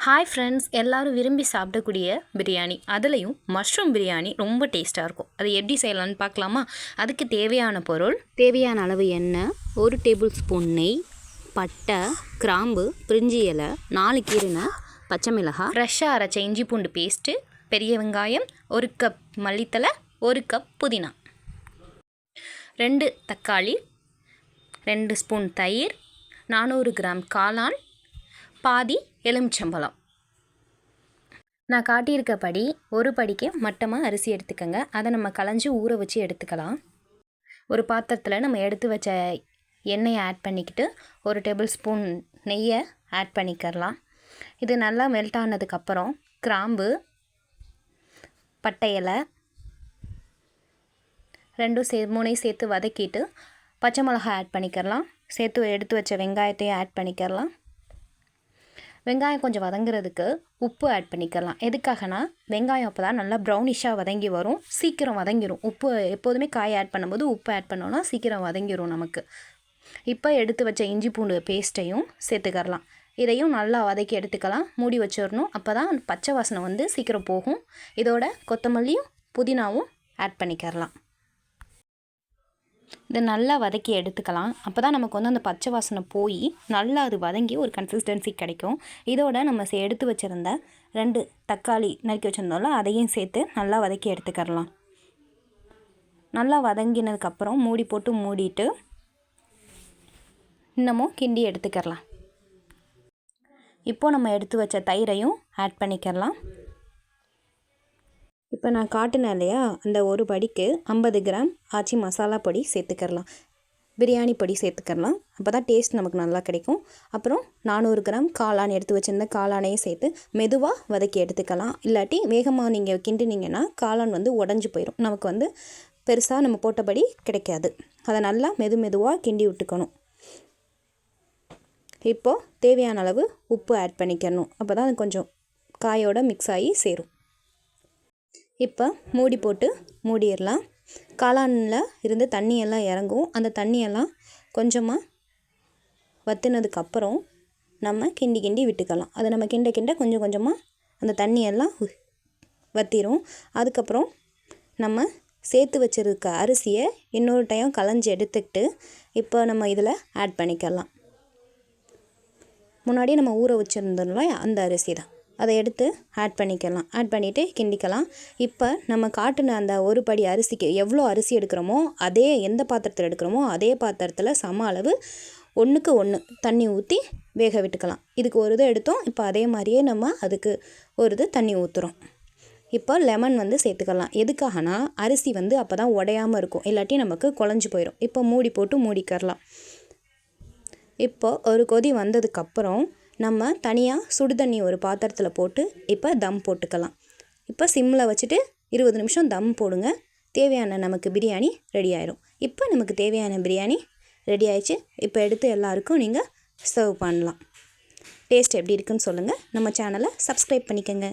Hi friends, எல்லோரும் விரும்பி சாப்பிடக்கூடிய பிரியாணி, அதுலேயும் மஷ்ரூம் பிரியாணி ரொம்ப டேஸ்ட்டாக இருக்கும். அது எப்படி செய்யலான்னு பார்க்கலாமா? அதுக்கு தேவையான பொருள், தேவையான அளவு எண்ணெய், 1 டேபிள் ஸ்பூன் நெய், பட்டை, கிராம்பு, பிரிஞ்சி இலை, 4 கீரை, பச்சை மிளகாய், ஃப்ரெஷ்ஷாக அரைச்ச இஞ்சி பூண்டு பேஸ்ட்டு, பெரிய வெங்காயம், 1 கப் மல்லித்தலை, 1 கப் புதினா, 2 தக்காளி, 2 ஸ்பூன் தயிர், 400 கிராம் காளான், பாதி எலுமிச்சம்பழம். நான் காட்டியிருக்கப்படி ஒரு படிக்கு மட்டமாக அரிசி எடுத்துக்கோங்க. அதை நம்ம களைஞ்சி ஊற வச்சு எடுத்துக்கலாம். ஒரு பாத்திரத்தில் நம்ம எடுத்து வச்ச எண்ணெயை ஆட் பண்ணிக்கிட்டு 1 டேபிள் ஸ்பூன் நெய்யை ஆட் பண்ணிக்கிறலாம். இது நல்லா மெல்ட் ஆனதுக்கப்புறம் கிராம்பு, பட்டை இலை 3 சேர்த்து வதக்கிட்டு பச்சை மிளகாய் ஆட் பண்ணிக்கிறலாம். சேர்த்து எடுத்து வச்ச வெங்காயத்தையும் ஆட் பண்ணிக்கிறலாம். வெங்காயம் கொஞ்சம் வதங்குறதுக்கு உப்பு ஆட் பண்ணிக்கலாம். எதுக்காகனா வெங்காயம் அப்போ தான் நல்லா ப்ரௌனிஷாக வதங்கி வரும், சீக்கிரம் வதங்கிடும். உப்பு எப்போதுமே காய் ஆட் பண்ணும்போது உப்பு ஆட் பண்ணோன்னா சீக்கிரம் வதங்கிடும் நமக்கு. இப்போ எடுத்து வச்ச இஞ்சி பூண்டு பேஸ்ட்டையும் சேர்த்துக்கரலாம். இதையும் நல்லா வதக்கி எடுத்துக்கலாம். மூடி வச்சிடணும். அப்போ தான் பச்சை வாசனை சீக்கிரம் போகும். இதோட கொத்தமல்லியும் புதினாவும் ஆட் பண்ணிக்கிறலாம். இதை நல்லா வதக்கி எடுத்துக்கலாம். அப்போ தான் நமக்கு அந்த பச்சை வாசனை போய் நல்லா அது வதங்கி ஒரு கன்சிஸ்டன்சி கிடைக்கும். இதோட நம்ம எடுத்து வச்சுருந்த 2 தக்காளி நறுக்கி வச்சுருந்தோம்ல, அதையும் சேர்த்து நல்லா வதக்கி எடுத்துக்கிறலாம். நல்லா வதங்கினதுக்கப்புறம் மூடி போட்டு மூடிட்டு இன்னமும் கிண்டி எடுத்துக்கிறலாம். இப்போது நம்ம எடுத்து வச்ச தயிரையும் ஆட் பண்ணிக்கிறலாம். இப்போ நான் காட்டினேன் இல்லையா, அந்த ஒரு படிக்கு 50 கிராம் ஆச்சி மசாலா பொடி சேர்த்துக்கிறலாம். பிரியாணி பொடி சேர்த்துக்கிறலாம். அப்போ தான் டேஸ்ட் நமக்கு நல்லா கிடைக்கும். அப்புறம் 400 கிராம் காளான் எடுத்து வச்சுருந்த காளானையும் சேர்த்து மெதுவாக வதக்கி எடுத்துக்கலாம். இல்லாட்டி வேகமாக நீங்கள் கிண்டினீங்கன்னா காளான் உடஞ்சி போயிடும். நமக்கு பெருசாக நம்ம போட்டபடி கிடைக்காது. அதை நல்லா மெதுவாக கிண்டி விட்டுக்கணும். இப்போது தேவையான அளவு உப்பு ஆட் பண்ணிக்கணும். அப்போ தான் அது கொஞ்சம் காயோட மிக்ஸ் ஆகி சேரும். இப்போ மூடி போட்டு மூடிடலாம். காளானில் இருந்து தண்ணியெல்லாம் இறங்கும். அந்த தண்ணியெல்லாம் கொஞ்சமாக வற்றினதுக்கப்புறம் நம்ம கிண்டி விட்டுக்கலாம். அதை நம்ம கிண்ட கொஞ்சம் கொஞ்சமாக அந்த தண்ணியெல்லாம் வற்றிடும். அதுக்கப்புறம் நம்ம சேர்த்து வச்சுருக்க அரிசியை இன்னொரு டைம் களைஞ்சி எடுத்துக்கிட்டு இப்போ நம்ம இதில் ஆட் பண்ணிக்கலாம். முன்னாடியே நம்ம ஊற வச்சுருந்தோம்ல, அந்த அரிசி தான். அதை எடுத்து ஆட் பண்ணிக்கலாம். ஆட் பண்ணிவிட்டு கிண்டிக்கலாம். இப்போ நம்ம காட்டின அந்த ஒரு படி அரிசிக்கு எவ்வளோ அரிசி எடுக்கிறோமோ, அதே எந்த பாத்திரத்தில் எடுக்கிறோமோ அதே பாத்திரத்தில் சம அளவு 1க்கு 1 தண்ணி ஊற்றி வேக விட்டுக்கலாம். இதுக்கு ஒரு இது எடுத்தோம். இப்போ அதே மாதிரியே நம்ம அதுக்கு ஒரு இது தண்ணி ஊற்றுறோம். இப்போ லெமன் சேர்த்துக்கலாம். எதுக்காகனா அரிசி அப்போ தான் உடையாமல் இருக்கும். இல்லாட்டி நமக்கு குழஞ்சி போயிடும். இப்போ மூடி போட்டு மூடிக்கரலாம். இப்போ ஒரு கொதி வந்ததுக்கப்புறம் நம்ம தனியாக சுடு தண்ணி ஒரு பாத்திரத்தில் போட்டு இப்போ தம் போட்டுக்கலாம். இப்போ சிம்மில் வச்சுட்டு 20 நிமிஷம் தம் போடுங்க. தேவையான நமக்கு பிரியாணி ரெடி ஆயிடும். இப்போ நமக்கு தேவையான பிரியாணி ரெடி ஆயிடுச்சு. இப்போ எடுத்து எல்லாருக்கும் நீங்கள் சர்வ் பண்ணலாம். டேஸ்ட் எப்படி இருக்குன்னு சொல்லுங்கள். நம்ம சேனலை சப்ஸ்கிரைப் பண்ணிக்கோங்க.